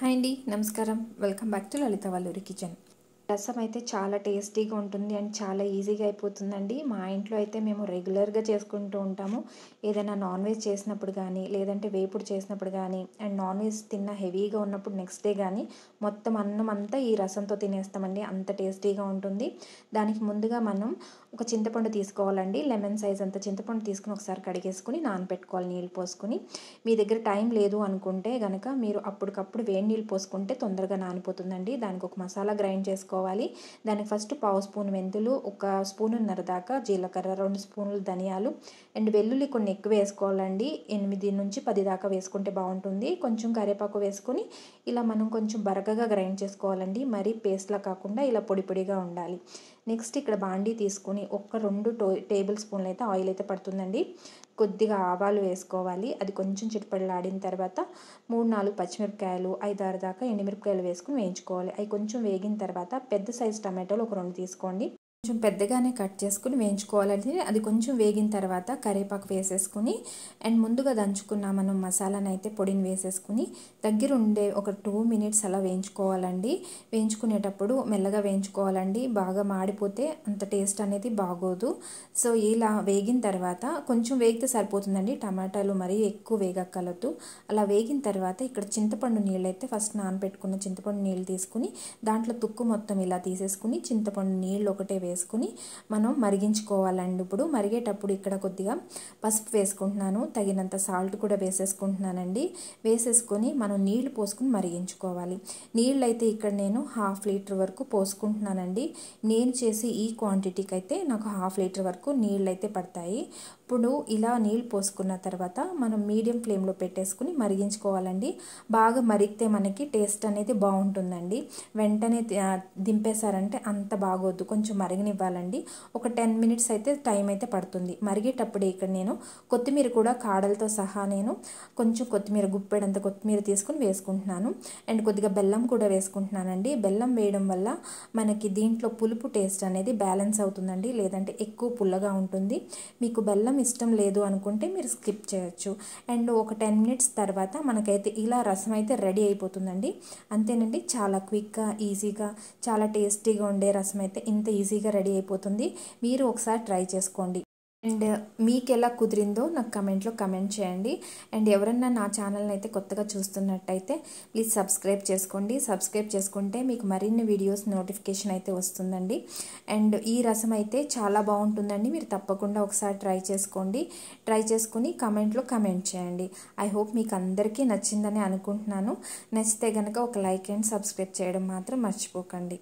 Hi అండి, నమస్కారం. Welcome back to Lalitha Valluri kitchen. రసం అయితే చాలా టేస్టీగా ఉంటుంది అండ్ చాలా ఈజీగా అయిపోతుందండి. మా ఇంట్లో అయితే మేము రెగ్యులర్గా చేసుకుంటూ ఉంటాము. ఏదైనా నాన్ వెజ్ చేసినప్పుడు కానీ, లేదంటే వేపుడు చేసినప్పుడు కానీ, అండ్ నాన్ వెజ్ తిన్న హెవీగా ఉన్నప్పుడు నెక్స్ట్ డే కానీ మొత్తం అన్నం అంతా ఈ రసంతో తినేస్తామండి. అంత టేస్టీగా ఉంటుంది. దానికి ముందుగా మనం ఒక చింతపండు తీసుకోవాలండి. లెమన్ సైజ్ అంత చింతపండు తీసుకుని ఒకసారి కడిగేసుకుని నానబెట్టుకోవాలి నీళ్ళు పోసుకొని. మీ దగ్గర టైం లేదు అనుకుంటే కనుక మీరు అప్పటికప్పుడు వేడి నీళ్ళు పోసుకుంటే తొందరగా నానిపోతుందండి. దానికి ఒక మసాలా గ్రైండ్ చేసుకోవాలి. దానికి ఫస్ట్ పావు స్పూన్ మెంతులు, ఒక స్పూనున్నర దాకా జీలకర్ర, 2 స్పూన్లు ధనియాలు అండ్ వెల్లుల్లి కొన్ని ఎక్కువ వేసుకోవాలండి. 8 నుంచి 10 దాకా వేసుకుంటే బాగుంటుంది. కొంచెం కరివేపాకు వేసుకొని ఇలా మనం కొంచెం బరకగా గ్రైండ్ చేసుకోవాలండి. మరీ పేస్ట్లా కాకుండా ఇలా పొడి పొడిగా ఉండాలి. నెక్స్ట్ ఇక్కడ బాండీ తీసుకుని ఒక 2 టేబుల్ స్పూన్లు అయితే ఆయిల్ అయితే పడుతుందండి. కొద్దిగా ఆవాలు వేసుకోవాలి. అది కొంచెం చిటపటలాడిన తర్వాత 3-4 పచ్చిమిరపకాయలు, 5-6 దాకా ఎండుమిరపకాయలు వేసుకుని వేయించుకోవాలి. అవి కొంచెం వేగిన తర్వాత పెద్ద సైజు టమాటాలు ఒక 2 తీసుకోండి. కొంచెం పెద్దగానే కట్ చేసుకుని వేయించుకోవాలంటే అది కొంచెం వేగిన తర్వాత కరివేపాకు వేసేసుకుని అండ్ ముందుగా దంచుకున్న మనం మసాలాను అయితే పొడిని వేసేసుకుని దగ్గర ఉండే ఒక 2 మినిట్స్ అలా వేయించుకోవాలండి. వేయించుకునేటప్పుడు మెల్లగా వేయించుకోవాలండి. బాగా మాడిపోతే అంత టేస్ట్ అనేది బాగోదు. సో ఇలా వేగిన తర్వాత కొంచెం వేగితే సరిపోతుందండి. టమాటాలు మరీ ఎక్కువ వేగక్కలొద్దు. అలా వేగిన తర్వాత ఇక్కడ చింతపండు నీళ్ళు అయితే ఫస్ట్ నానబెట్టుకున్న చింతపండు నీళ్ళు తీసుకుని దాంట్లో తుక్కు మొత్తం ఇలా తీసేసుకుని చింతపండు నీళ్ళు ఒకటే వేసుకుని మనం మరిగించుకోవాలండి. ఇప్పుడు మరిగేటప్పుడు ఇక్కడ కొద్దిగా పసుపు వేసుకుంటున్నాను, తగినంత సాల్ట్ కూడా వేసేసుకుంటున్నానండి. వేసేసుకొని మనం నీళ్లు పోసుకుని మరిగించుకోవాలి. నీళ్ళు అయితే ఇక్కడ నేను 1/2 లీటర్ వరకు పోసుకుంటున్నానండి. నేను చేసి ఈ క్వాంటిటీకి అయితే నాకు 1/2 లీటర్ వరకు నీళ్ళు అయితే పడతాయి. ఇప్పుడు ఇలా నీళ్ళు పోసుకున్న తర్వాత మనం మీడియం ఫ్లేమ్లో పెట్టేసుకుని మరిగించుకోవాలండి. బాగా మరిగితే మనకి టేస్ట్ అనేది బాగుంటుందండి. వెంటనే దింపేశారంటే అంత బాగోద్దు, కొంచెం మరగనివ్వాలండి. ఒక 10 మినిట్స్ అయితే టైం అయితే పడుతుంది. మరిగేటప్పుడే ఇక్కడ నేను కొత్తిమీర కూడా కాడలతో సహా నేను కొంచెం కొత్తిమీర గుప్పెడంత కొత్తిమీర తీసుకుని వేసుకుంటున్నాను. అండ్ కొద్దిగా బెల్లం కూడా వేసుకుంటున్నానండి. బెల్లం వేయడం వల్ల మనకి దీంట్లో పులుపు టేస్ట్ అనేది బ్యాలెన్స్ అవుతుందండి. లేదంటే ఎక్కువ పుల్లగా ఉంటుంది. మీకు బెల్లం ఇష్టం లేదు అనుకుంటే మీరు స్కిప్ చేయొచ్చు. అండ్ ఒక 10 మినిట్స్ తర్వాత మనకైతే ఇలా రసం అయితే రెడీ అయిపోతుందండి. అంతేనండి, చాలా క్విక్గా, ఈజీగా, చాలా టేస్టీగా ఉండే రసం అయితే ఇంత ఈజీగా రెడీ అయిపోతుంది. మీరు ఒకసారి ట్రై చేసుకోండి. అండ్ మీకు ఎలా కుదిరిందో నాకు కమెంట్లో కమెంట్ చేయండి. అండ్ ఎవరన్నా నా ఛానల్ని అయితే కొత్తగా చూస్తున్నట్టయితే ప్లీజ్ సబ్స్క్రైబ్ చేసుకోండి. సబ్స్క్రైబ్ చేసుకుంటే మీకు మరిన్ని వీడియోస్ నోటిఫికేషన్ అయితే వస్తుందండి. అండ్ ఈ రసం అయితే చాలా బాగుంటుందండి. మీరు తప్పకుండా ఒకసారి ట్రై చేసుకోండి. ట్రై చేసుకుని కమెంట్లో కమెంట్ చేయండి. ఐ హోప్ మీకు అందరికీ నచ్చిందని అనుకుంటున్నాను. నచ్చితే కనుక ఒక లైక్ అండ్ సబ్స్క్రైబ్ చేయడం మాత్రం మర్చిపోకండి.